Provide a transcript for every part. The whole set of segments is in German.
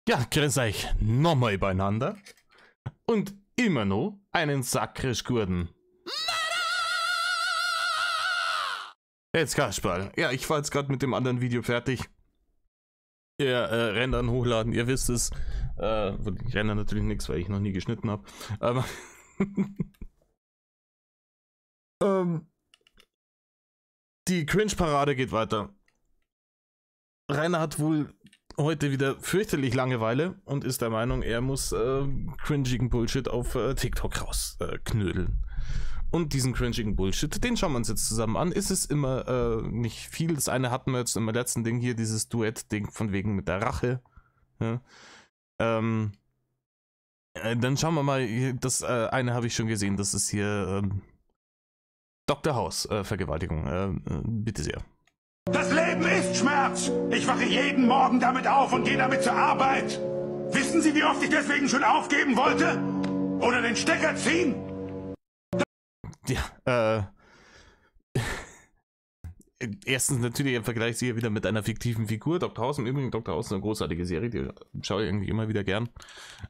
Ja, grüß euch nochmal beieinander und immer noch einen sakrisch guten. Jetzt Kasperl. Ja, ich war jetzt gerade mit dem anderen Video fertig. Ja, Rendern hochladen, ihr wisst es. Ich render natürlich nichts, weil ich noch nie geschnitten habe. Aber die Cringe-Parade geht weiter. Rainer hat wohl heute wieder fürchterlich Langeweile und ist der Meinung, er muss cringigen Bullshit auf TikTok rausknödeln. Und diesen cringigen Bullshit, den schauen wir uns jetzt zusammen an. Ist es immer nicht viel. Das eine hatten wir jetzt im letzten Ding hier, dieses Duett-Ding von wegen mit der Rache. Ja. Dann schauen wir mal, das eine habe ich schon gesehen, das ist hier Dr. House, Vergewaltigung. Bitte sehr. Das Leben ist Schmerz. Ich wache jeden Morgen damit auf und gehe damit zur Arbeit. Wissen Sie, wie oft ich deswegen schon aufgeben wollte? Oder den Stecker ziehen? Ja, erstens natürlich im Vergleich hier wieder mit einer fiktiven Figur. Dr. House, im Übrigen, Dr. House ist eine großartige Serie, die schaue ich irgendwie immer wieder gern.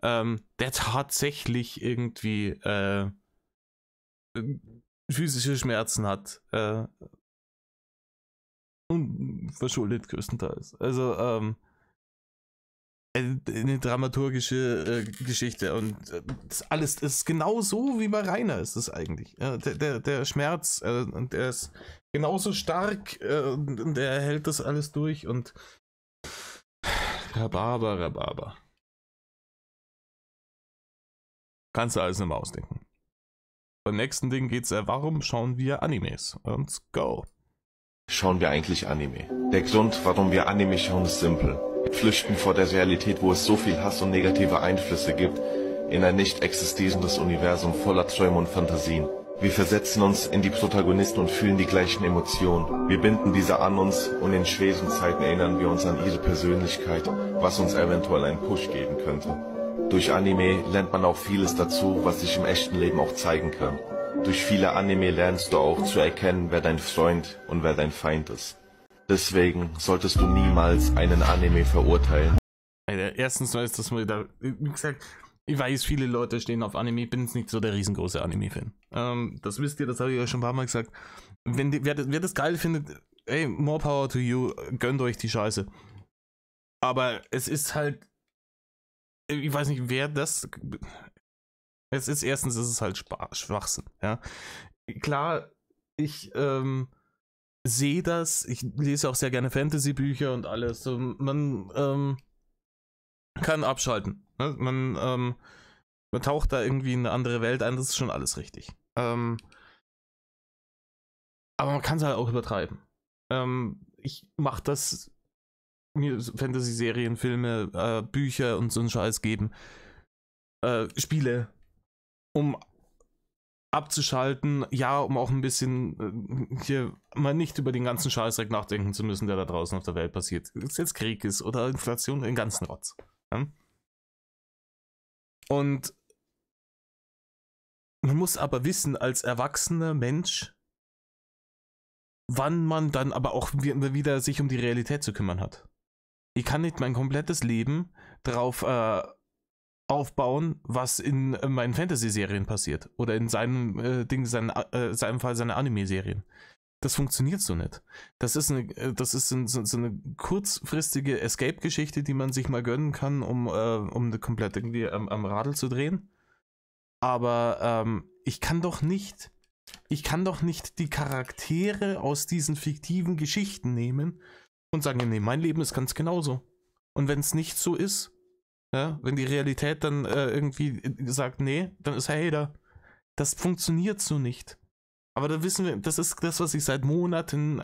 Der tatsächlich irgendwie physische Schmerzen hat. Unverschuldet größtenteils. Also, eine dramaturgische Geschichte und das alles ist genau so wie bei Rainer ist es eigentlich. Der Schmerz und der ist genauso stark und der hält das alles durch und Rhabarber. Kannst du alles nicht mehr ausdenken. Beim nächsten Ding geht's warum schauen wir Animes? Und go. Schauen wir eigentlich Anime? Der Grund, warum wir Anime schauen, ist simpel. Wir flüchten vor der Realität, wo es so viel Hass und negative Einflüsse gibt, in ein nicht existierendes Universum voller Träume und Fantasien. Wir versetzen uns in die Protagonisten und fühlen die gleichen Emotionen. Wir binden diese an uns und in schweren Zeiten erinnern wir uns an ihre Persönlichkeit, was uns eventuell einen Push geben könnte. Durch Anime lernt man auch vieles dazu, was sich im echten Leben auch zeigen kann. Durch viele Anime lernst du auch zu erkennen, wer dein Freund und wer dein Feind ist. Deswegen solltest du niemals einen Anime verurteilen. Erstens mal ist das mal wieder, wie gesagt, ich weiß, viele Leute stehen auf Anime, ich bin jetzt nicht so der riesengroße Anime-Fan. Das wisst ihr, das habe ich ja schon ein paar Mal gesagt. Wer das geil findet, ey, more power to you, gönnt euch die Scheiße. Aber es ist halt, ich weiß nicht, wer das... Es ist erstens, ist es halt Schwachsinn, ja. Klar, ich sehe das, ich lese auch sehr gerne Fantasy-Bücher und alles. So, man kann abschalten. Ne? Man taucht da irgendwie in eine andere Welt ein, das ist schon alles richtig. Aber man kann es halt auch übertreiben. Ich mache das, mir Fantasy-Serien, Filme, Bücher und so einen Scheiß geben. Spiele, um abzuschalten, ja, um auch ein bisschen hier mal nicht über den ganzen Scheißdreck nachdenken zu müssen, der da draußen auf der Welt passiert. Ob es jetzt Krieg ist oder Inflation, den ganzen Rotz. Ja? Und man muss aber wissen, als erwachsener Mensch, wann man dann aber auch wieder sich um die Realität zu kümmern hat. Ich kann nicht mein komplettes Leben drauf aufbauen, was in meinen Fantasy-Serien passiert. Oder in seinem seinem Fall seine Anime-Serien. Das funktioniert so nicht. Das ist so eine kurzfristige Escape-Geschichte, die man sich mal gönnen kann, um komplett irgendwie am Radl zu drehen. Aber ich kann doch nicht die Charaktere aus diesen fiktiven Geschichten nehmen und sagen, nee, mein Leben ist ganz genauso. Und wenn es nicht so ist, ja, wenn die Realität dann irgendwie sagt, nee, dann ist er Hater. Das funktioniert so nicht. Aber da wissen wir, das ist das, was ich seit Monaten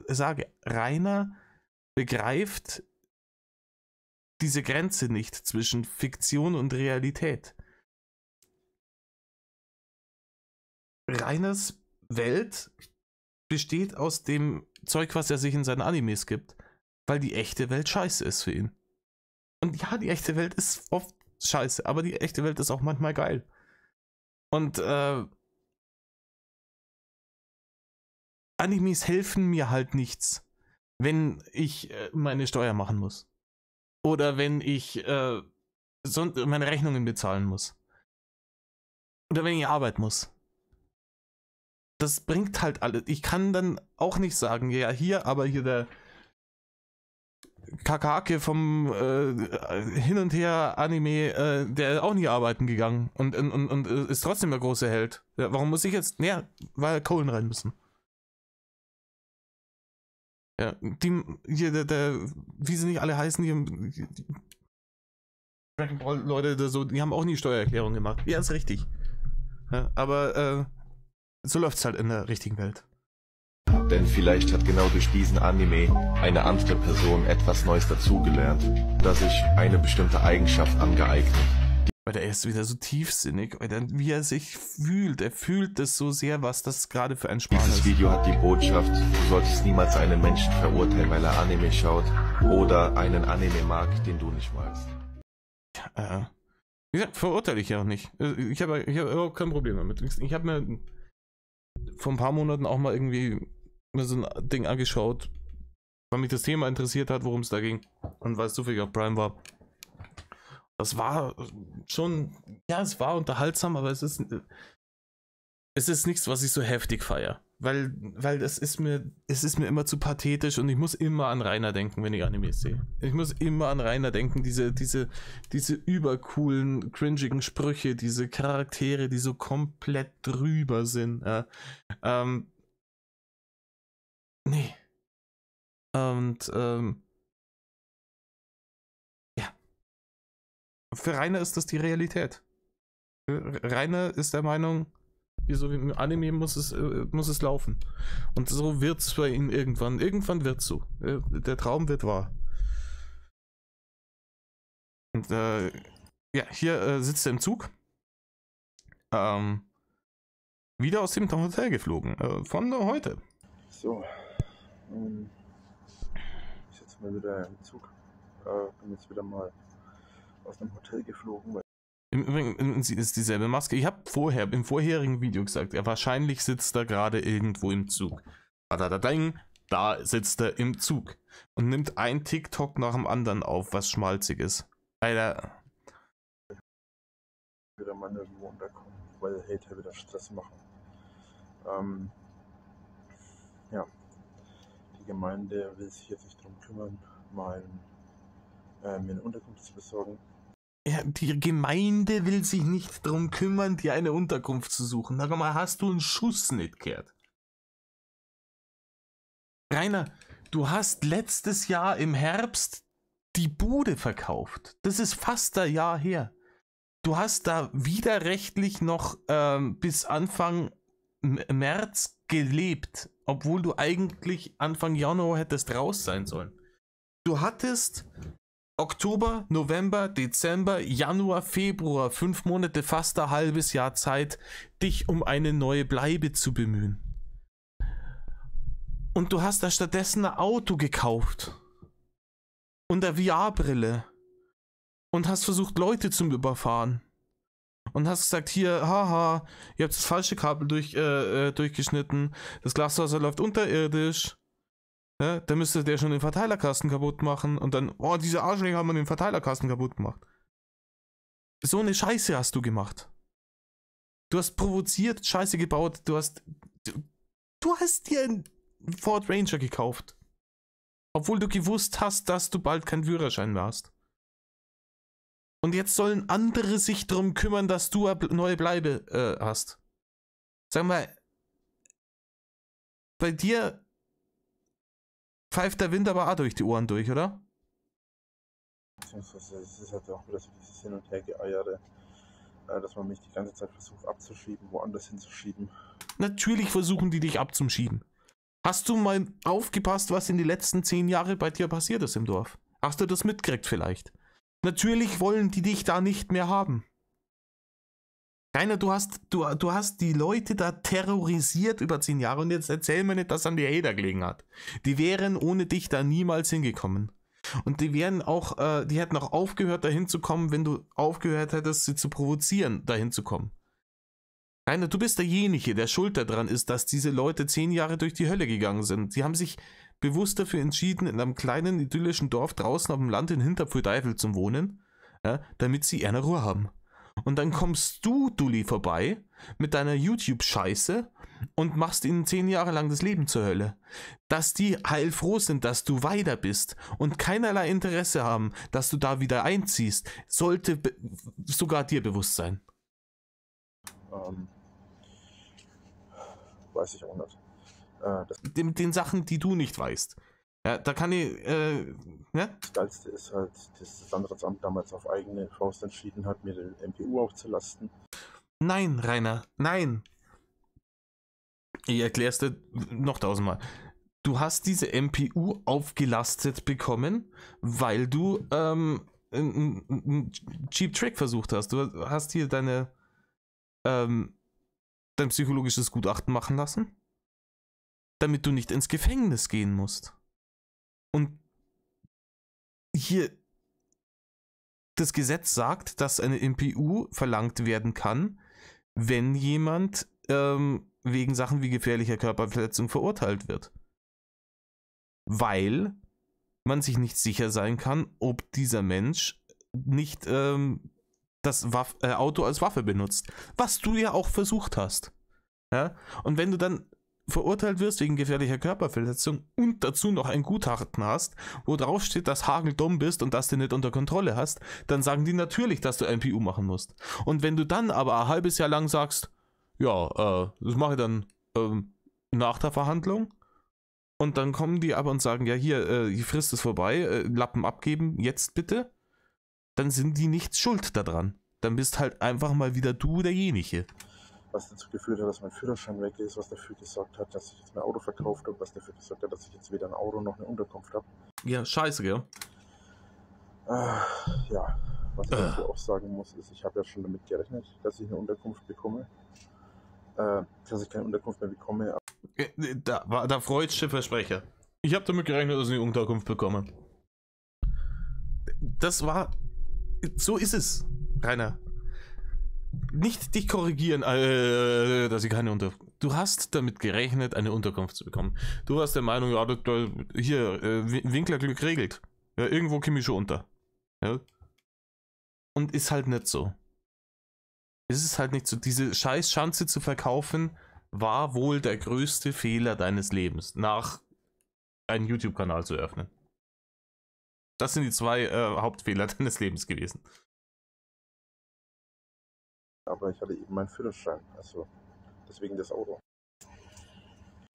sage. Rainer begreift diese Grenze nicht zwischen Fiktion und Realität. Rainers Welt besteht aus dem Zeug, was er sich in seinen Animes gibt, weil die echte Welt scheiße ist für ihn. Und ja, die echte Welt ist oft scheiße, aber die echte Welt ist auch manchmal geil. Und Animes helfen mir halt nichts, wenn ich meine Steuer machen muss. Oder wenn ich meine Rechnungen bezahlen muss. Oder wenn ich arbeiten muss. Das bringt halt alles. Ich kann dann auch nicht sagen, ja hier, aber hier der Kakake vom Hin- und Her-Anime, der ist auch nie arbeiten gegangen und ist trotzdem der große Held. Ja, warum muss ich jetzt, ja, weil Kohlen rein müssen. Ja, hier, wie sie nicht alle heißen, die Dragon Ball Leute, so, die haben auch nie Steuererklärung gemacht. Ja, ist richtig. Ja, aber so läuft's halt in der richtigen Welt. Denn vielleicht hat genau durch diesen Anime eine andere Person etwas Neues dazugelernt, oder sich eine bestimmte Eigenschaft angeeignet. Weil er ist wieder so tiefsinnig, wie er sich fühlt. Er fühlt es so sehr, was das gerade für ein Spaß ist. Dieses Video hat die Botschaft, du solltest niemals einen Menschen verurteilen, weil er Anime schaut oder einen Anime mag, den du nicht magst. Wie gesagt, verurteile ich ja auch nicht. Ich habe überhaupt kein Problem damit. Ich habe mir vor ein paar Monaten auch mal irgendwie so ein Ding angeschaut, weil mich das Thema interessiert hat, worum es da ging. Und weil es zufällig auf Prime war. Das war schon, ja, es war unterhaltsam, aber es ist nichts, was ich so heftig feiere. Weil das ist mir immer zu pathetisch und ich muss immer an Rainer denken, wenn ich Animes sehe. Ich muss immer an Rainer denken, diese übercoolen, cringigen Sprüche, diese Charaktere, die so komplett drüber sind. Nee. Und, ja. Für Rainer ist das die Realität. Rainer ist der Meinung, so wie im Anime muss es laufen. Und so wird es bei ihm irgendwann. Irgendwann wird es so. Der Traum wird wahr. Und ja, hier sitzt er im Zug. Wieder aus dem Hotel geflogen. Von heute. So. Ich sitze mal wieder im Zug. Bin jetzt wieder mal aus dem Hotel geflogen. Im Übrigen ist dieselbe Maske. Ich habe im vorherigen Video gesagt, wahrscheinlich sitzt er gerade irgendwo im Zug. Da sitzt er im Zug und nimmt ein TikTok nach dem anderen auf, was schmalzig ist. Alter. Wieder mal nirgendwo unterkommen, weil Hater wieder Stress machen. Ja. Die Gemeinde will sich jetzt nicht darum kümmern, mir eine Unterkunft zu besorgen. Ja, die Gemeinde will sich nicht darum kümmern, dir eine Unterkunft zu suchen. Sag mal, hast du einen Schuss nicht gehört? Rainer, du hast letztes Jahr im Herbst die Bude verkauft. Das ist fast ein Jahr her. Du hast da widerrechtlich noch bis Anfang März gelebt, obwohl du eigentlich Anfang Januar hättest raus sein sollen. Du hattest Oktober, November, Dezember, Januar, Februar, 5 Monate, fast ein halbes Jahr Zeit, dich um eine neue Bleibe zu bemühen. Und du hast da stattdessen ein Auto gekauft. Und eine VR-Brille. Und hast versucht, Leute zu überfahren. Und hast gesagt, hier, haha, ihr habt das falsche Kabel durchgeschnitten, das Glasfaser läuft unterirdisch. Ja, da müsste der schon den Verteilerkasten kaputt machen und dann, oh, diese Arschlöcher haben den Verteilerkasten kaputt gemacht. So eine Scheiße hast du gemacht. Du hast provoziert, Scheiße gebaut, du hast dir einen Ford Ranger gekauft. Obwohl du gewusst hast, dass du bald keinen Führerschein mehr hast. Und jetzt sollen andere sich darum kümmern, dass du eine neue Bleibe hast. Sag mal, bei dir pfeift der Wind aber auch durch die Ohren durch, oder? Es ist halt auch wieder so dieses Hin- und Hergeeiere, dass man mich die ganze Zeit versucht abzuschieben, woanders hinzuschieben. Natürlich versuchen die dich abzuschieben. Hast du mal aufgepasst, was in den letzten 10 Jahren bei dir passiert ist im Dorf? Hast du das mitgekriegt vielleicht? Natürlich wollen die dich da nicht mehr haben. Rainer, du hast die Leute da terrorisiert über 10 Jahre und jetzt erzähl mir nicht, dass an die Hater gelegen hat. Die wären ohne dich da niemals hingekommen. Und die hätten auch aufgehört, dahin zu kommen, wenn du aufgehört hättest, sie zu provozieren, dahin zu kommen. Rainer, du bist derjenige, der schuld daran ist, dass diese Leute 10 Jahre durch die Hölle gegangen sind. Sie haben sich bewusst dafür entschieden, in einem kleinen idyllischen Dorf draußen auf dem Land in Hinterpfuhlteufel zu wohnen, ja, damit sie eine Ruhe haben. Und dann kommst du, Dulli, vorbei mit deiner YouTube-Scheiße und machst ihnen 10 Jahre lang das Leben zur Hölle. Dass die heilfroh sind, dass du weiter bist und keinerlei Interesse haben, dass du da wieder einziehst, sollte sogar dir bewusst sein. Weiß ich auch nicht. Den Sachen, die du nicht weißt. Ja, da kann ich, ja? Das Geilste ist halt, dass das Landratsamt damals auf eigene Faust entschieden hat, mir den MPU aufzulasten. Nein, Rainer, nein. Ich erklär's dir noch 1000-mal. Du hast diese MPU aufgelastet bekommen, weil du einen Cheap Trick versucht hast. Du hast hier dein psychologisches Gutachten machen lassen, damit du nicht ins Gefängnis gehen musst. Und hier das Gesetz sagt, dass eine MPU verlangt werden kann, wenn jemand wegen Sachen wie gefährlicher Körperverletzung verurteilt wird. Weil man sich nicht sicher sein kann, ob dieser Mensch nicht das Auto als Waffe benutzt. Was du ja auch versucht hast. Ja? Und wenn du dann verurteilt wirst wegen gefährlicher Körperverletzung und dazu noch ein Gutachten hast, wo drauf steht, dass hageldumm bist und dass du nicht unter Kontrolle hast, dann sagen die natürlich, dass du MPU machen musst. Und wenn du dann aber ein halbes Jahr lang sagst, ja, das mache ich dann nach der Verhandlung, und dann kommen die aber und sagen, ja hier, die Frist ist vorbei, Lappen abgeben, jetzt bitte, dann sind die nicht schuld daran. Dann bist halt einfach mal wieder du derjenige. Was dazu geführt hat, dass mein Führerschein weg ist, was dafür gesorgt hat, dass ich jetzt mein Auto verkauft habe, was dafür gesorgt hat, dass ich jetzt weder ein Auto noch eine Unterkunft habe. Ja, scheiße, gell? Ja, was ich dazu auch sagen muss, ist, ich habe ja schon damit gerechnet, dass ich eine Unterkunft bekomme. Dass ich keine Unterkunft mehr bekomme. Da war der freudsche Versprecher. Ich habe damit gerechnet, dass ich eine Unterkunft bekomme. Das war... So ist es, Rainer. Nicht dich korrigieren, dass ich keine Unterkunft... Du hast damit gerechnet, eine Unterkunft zu bekommen. Du warst der Meinung, ja, hier, Winklerglück regelt. Ja, irgendwo komme ich schon unter. Ja? Und ist halt nicht so. Es ist halt nicht so. Diese scheiß Schanze zu verkaufen, war wohl der größte Fehler deines Lebens, nach einen YouTube-Kanal zu öffnen. Das sind die 2 Hauptfehler deines Lebens gewesen. Aber ich hatte eben meinen Führerschein, also deswegen das Auto.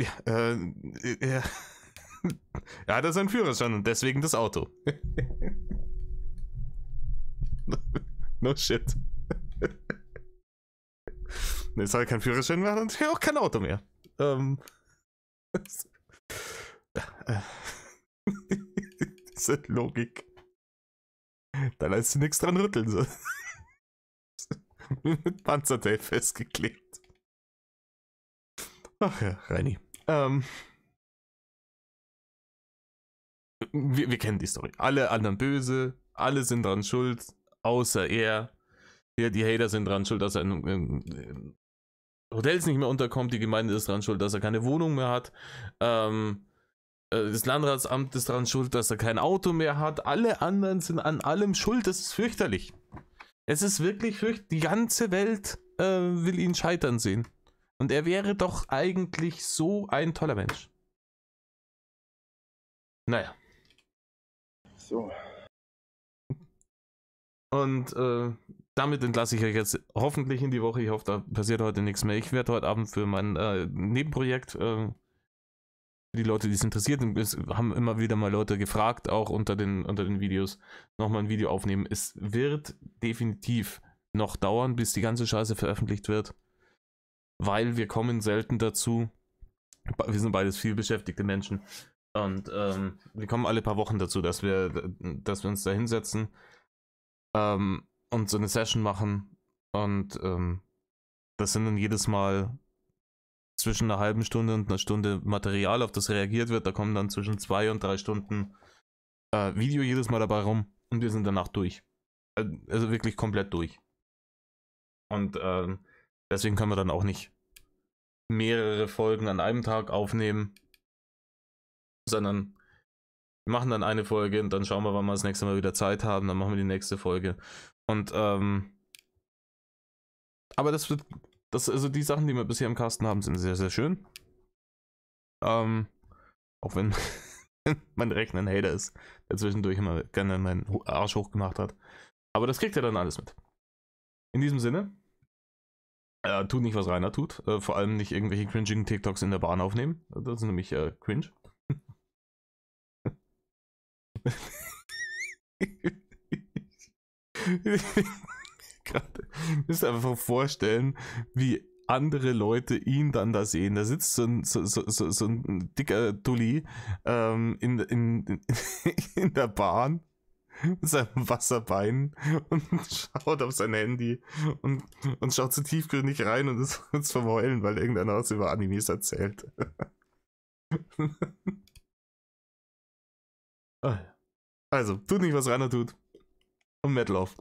Ja, er hat ja seinen Führerschein und deswegen das Auto. No shit. Jetzt habe ich keinen Führerschein mehr und auch kein Auto mehr. Diese Logik. Da lässt du nichts dran rütteln. So. Mit Panzertape festgeklebt. Ach ja, Reini. Wir kennen die Story. Alle anderen böse, alle sind dran schuld, außer er. Ja, die Hater sind dran schuld, dass er in Hotels nicht mehr unterkommt. Die Gemeinde ist dran schuld, dass er keine Wohnung mehr hat. Das Landratsamt ist dran schuld, dass er kein Auto mehr hat. Alle anderen sind an allem schuld. Das ist fürchterlich. Es ist wirklich fürchterlich. Die ganze Welt will ihn scheitern sehen. Und er wäre doch eigentlich so ein toller Mensch. Naja. So. Und damit entlasse ich euch jetzt hoffentlich in die Woche. Ich hoffe, da passiert heute nichts mehr. Ich werde heute Abend für mein Nebenprojekt, für die Leute, die es interessiert, es haben immer wieder mal Leute gefragt, auch unter den Videos, nochmal ein Video aufnehmen. Es wird definitiv noch dauern, bis die ganze Scheiße veröffentlicht wird, weil wir kommen selten dazu. Wir sind beides viel beschäftigte Menschen und wir kommen alle paar Wochen dazu, dass wir uns da hinsetzen und so eine Session machen, und das sind dann jedes Mal zwischen einer halben Stunde und einer Stunde Material, auf das reagiert wird. Da kommen dann zwischen 2 und 3 Stunden Video jedes Mal dabei rum, und wir sind danach durch. Also wirklich komplett durch. Und deswegen können wir dann auch nicht mehrere Folgen an einem Tag aufnehmen. Sondern wir machen dann eine Folge und dann schauen wir, wann wir das nächste Mal wieder Zeit haben, dann machen wir die nächste Folge. Und, aber also die Sachen, die wir bisher im Kasten haben, sind sehr, sehr schön. Auch wenn mein Rechner ein Hater ist, der zwischendurch immer gerne meinen Arsch hochgemacht hat. Aber das kriegt er dann alles mit. In diesem Sinne, tut nicht, was Rainer tut. Vor allem nicht irgendwelche cringigen TikToks in der Bahn aufnehmen. Das ist nämlich cringe. Müsst ihr einfach vorstellen, wie andere Leute ihn dann da sehen. Da sitzt so ein dicker Dulli in der Bahn mit seinem Wasserbein und schaut auf sein Handy und schaut so tiefgründig rein und ist vom Heulen, weil irgendeiner was über Animes erzählt. Also, tut nicht, was Rainer tut. Und Metal auf.